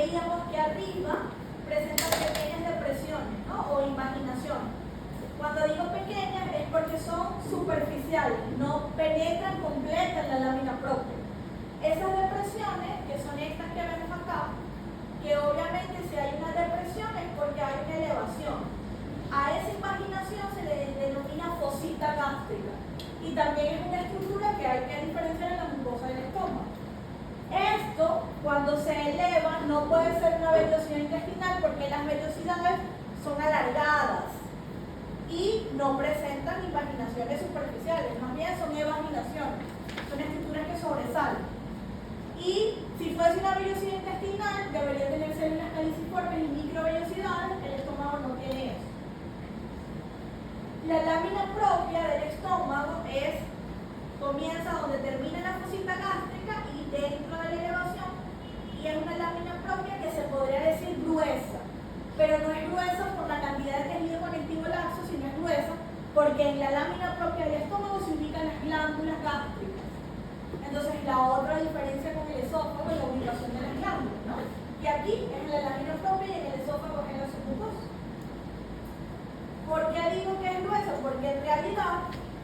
veíamos que arriba presentan pequeñas depresiones, ¿no? O invaginación. Cuando digo pequeñas es porque son superficiales, no penetran completa en la lámina propia. Esas depresiones, que son estas que vemos acá, que obviamente si hay una depresión es porque hay una elevación. A esa invaginación se le denomina fosita gástrica y también es una estructura que hay que diferenciar en la mucosa del estómago. Esto, cuando se eleva, no puede ser una vellosidad intestinal porque las vellosidades son alargadas y no presentan invaginaciones superficiales, más bien son evaginaciones, son estructuras que sobresalen. Y si fuese una vellosidad intestinal, debería tener células caliciformes y microvellosidades, el estómago no tiene eso. La lámina propia del estómago comienza donde termina la fosita gástrica y dentro de la elevación, y es una lámina propia que se podría decir gruesa, pero no es gruesa por la cantidad de tejido conectivo laxo, sino es gruesa porque en la lámina propia del estómago se ubican las glándulas gástricas. Entonces la otra diferencia con el esófago es la ubicación de las glándulas, ¿no? Y aquí es en la lámina propia y en el esófago es en la submucosa. ¿Por qué digo que es gruesa? Porque en realidad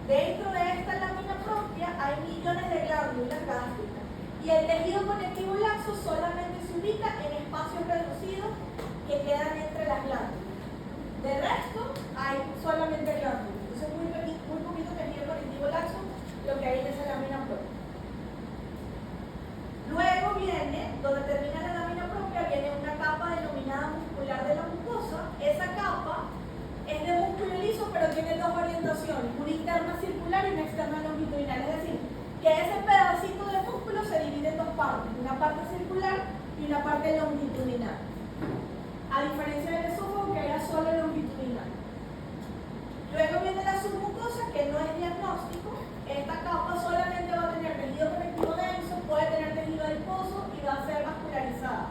dentro de esta lámina propia hay millones de glándulas gástricas y el tejido conectivo laxo solamente se ubica en espacios reducidos que quedan entre las glándulas. De resto hay solamente glándulas. Entonces muy poquito tejido conectivo laxo lo que hay en esa lámina propia. Luego viene, donde termina la lámina propia, viene una capa denominada muscular de la mucosa. Esa capa es de músculo liso, pero tiene dos orientaciones, una interna circular y una externa longitudinal. Es decir, que ese pedacito de músculo se divide en dos partes, una parte circular y una parte longitudinal. A diferencia del esófago, que era solo longitudinal. Luego viene la submucosa, que no es diagnóstico. Esta capa solamente va a tener tejido conectivo denso, puede tener tejido adiposo y va a ser vascularizada.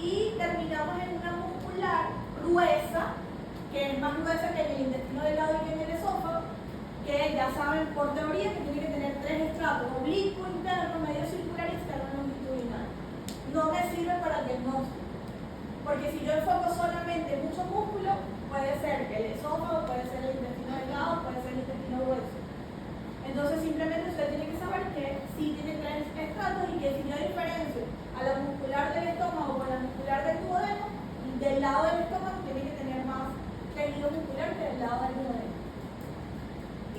Y terminamos en una muscular gruesa, que es más gruesa que en el intestino delgado y que en el esófago, que ya saben por teoría que tiene que tener tres estratos: oblicuo, interno, medio circular y externo longitudinal. No me sirve para el diagnóstico, porque si yo enfoco solamente mucho músculo, puede ser el esófago, puede ser el intestino delgado, puede ser el intestino grueso. Entonces simplemente usted tiene que saber que sí tiene tres estratos y que si yo diferencio a la muscular del estómago con la muscular del duodeno, del lado del estómago tiene que tener más tejido muscular que del lado del duodeno.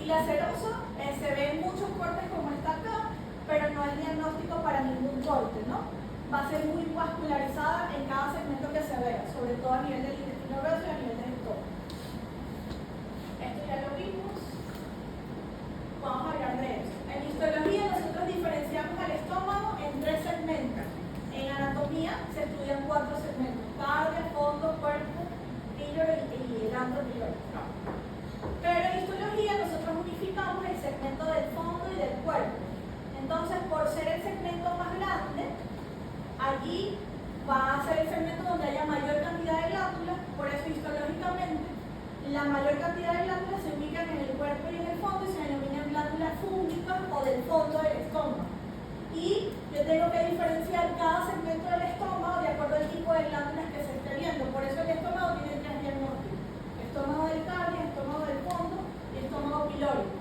Y la serosa se ve en muchos cortes como está acá, pero no hay diagnóstico para ningún corte, ¿no? Va a ser muy vascularizada en cada segmento que se vea, sobre todo a nivel del intestino grueso y a nivel del estómago. Esto ya lo vimos. Vamos a hablar de eso. En histología nosotros diferenciamos al estómago en tres segmentos. En anatomía se estudian 4 segmentos: cardia, fondo, cuerpo, píloro y el antropíloro. Pero en histología nosotros unificamos el segmento del fondo y del cuerpo. Entonces, por ser el segmento más grande, allí va a ser el segmento donde haya mayor cantidad de glándulas. Por eso histológicamente la mayor cantidad de glándulas se ubican en el cuerpo y en el fondo y se denominan glándulas fúngicas o del fondo del estómago. Y yo tengo que diferenciar cada segmento del estómago de acuerdo al tipo de glándulas que se esté viendo. Por eso el estómago tiene 3 diagnósticos: estómago del cardio, estómago del fondo y estómago pilórico.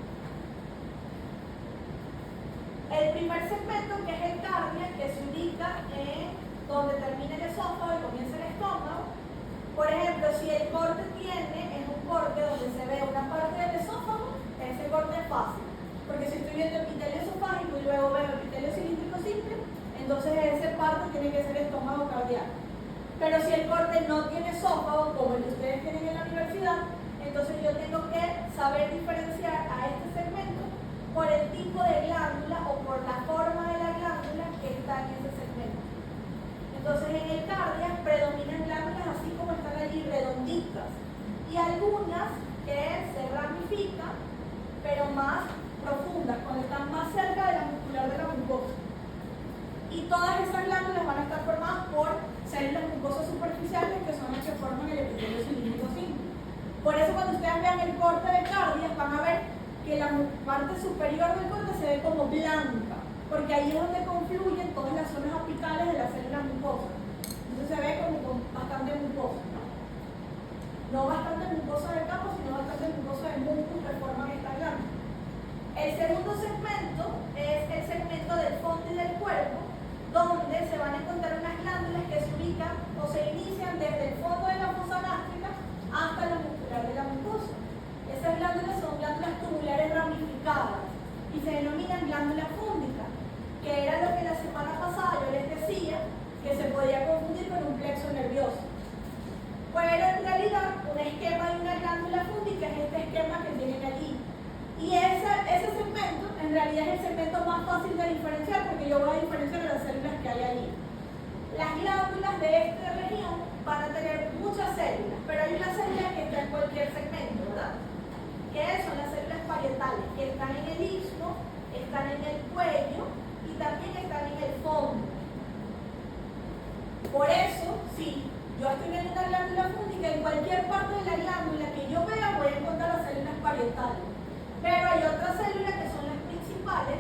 El primer segmento, que es el cardio, que se ubica en donde termina el esófago y comienza el estómago. Por ejemplo, si el corte es un corte donde se ve una parte del esófago, ese corte es fácil. Porque si estoy viendo epitelio esofágico y luego veo epitelio cilíndrico simple, entonces ese parte tiene que ser estómago cardíaco. Pero si el corte no tiene esófago, como el que ustedes tienen en la universidad, entonces yo tengo que saber diferenciar a este segmento por el tipo de glándula o por la forma de la glándula que está en ese segmento. Entonces en el cardio predominan glándulas así como están allí, redonditas, y algunas que se ramifican, pero más profundas, cuando están más cerca de la muscular de la mucosa. Y todas esas glándulas van a estar formadas por células mucosas superficiales, que son las que forman el epitelio cilíndrico simple. Por eso cuando ustedes vean el corte de cardio, van a ver que la parte superior del corte se ve como blanca, porque ahí es donde confluyen todas las zonas apicales de las células mucosas. Por eso, si yo estoy viendo una glándula fúngica, en cualquier parte de la glándula que yo vea voy a encontrar las células parietales. Pero hay otras células que son las principales,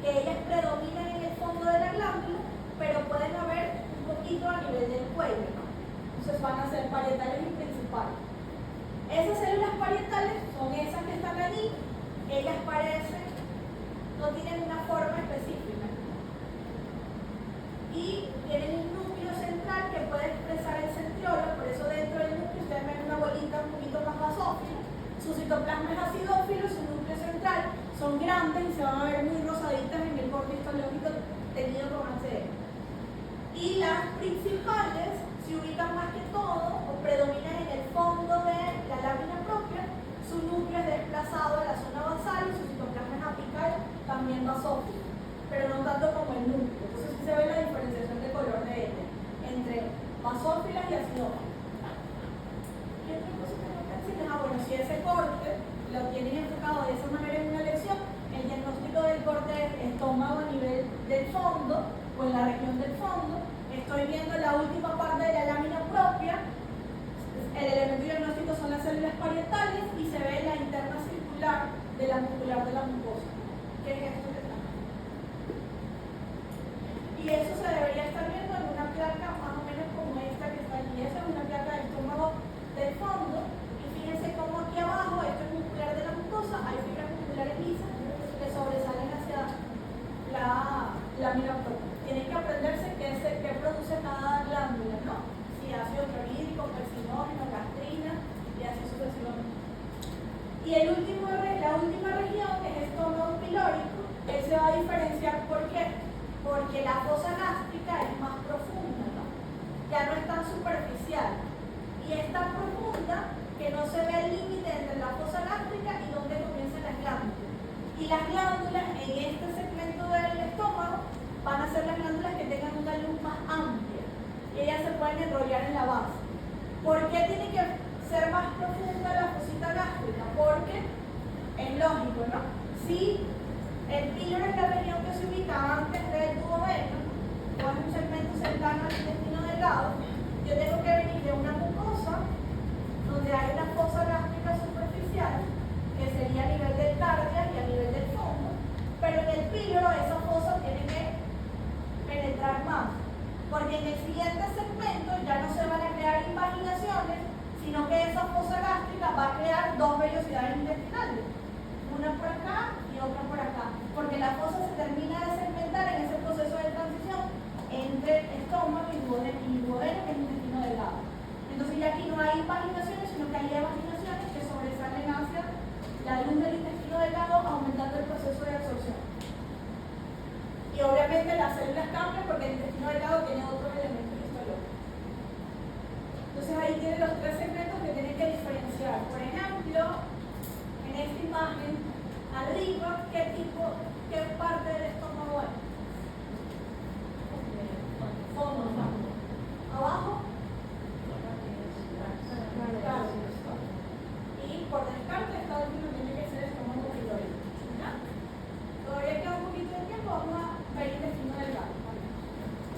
que ellas predominan en el fondo de la glándula, pero pueden haber un poquito a nivel del cuello, ¿no? Entonces van a ser parietales y principales. Esas células parietales son esas que están allí, ellas parecen, no tienen una forma específica. Y tienen un núcleo central que puede expresar el centriolo, por eso dentro del núcleo ustedes ven una bolita un poquito más basófila. Su citoplasma es acidófilo, su núcleo central son grandes y se van a ver muy rosaditas en el borde histológico teñido con ACE. Y las principales se ubican más que todo o predominan en el fondo de la lámina propia. Su núcleo es desplazado a la zona basal y su citoplasma es apical, también basófilo, pero no tanto como el núcleo. Entonces sí se ve la diferenciación de color de ella entre basófilas y acidófilas. ¿Qué otra cosa tengo que decirles? Bueno, si ese corte lo tienen enfocado de esa manera en una lección, el diagnóstico del corte es estómago a nivel del fondo o en la región del fondo. Estoy viendo la última parte de la lámina propia. El elemento diagnóstico son las células parietales y se ve la interna circular de la muscular de la mucosa. ¿Qué es esto que está? Y eso se debería estar viendo en una placa más o menos como esta que está aquí. Esa es una placa del estómago del fondo. Y fíjense cómo aquí abajo, esto es muscular de la mucosa, hay fibras musculares lisas que sobresalen hacia la lámina propia. Tienen que aprenderse qué produce cada glándula, ¿no? Si ácido clorhídrico, pepsinógeno, gastrina y así sucesivamente. Y la última región es estómago pilórico. Él se va a diferenciar, ¿por qué? Porque la fosa gástrica es más profunda, ¿no? Ya no es tan superficial. Y es tan profunda que no se ve el límite entre la fosa gástrica y donde comienzan las glándulas. Y las glándulas en este segmento del estómago van a ser las glándulas que tengan una luz más amplia y ellas se pueden enrollar en la base. ¿Por qué tiene que ser más profunda la fosita gástrica? Porque es lógico, ¿no? Si el píloro es la región que se ubica antes del duodeno, o es un segmento cercano al intestino delgado, yo tengo que venir de una mucosa donde hay una fosa gástrica superficial, que sería a nivel del cardia y a nivel del fondo, pero en el píloro esa fosa tiene que penetrar más, porque en el siguiente segmento ya no se van a crear invaginaciones, sino que esa fosa gástrica va a crear dos vellosidades intestinales, una por acá y otra por acá, porque la fosa se termina de segmentar en ese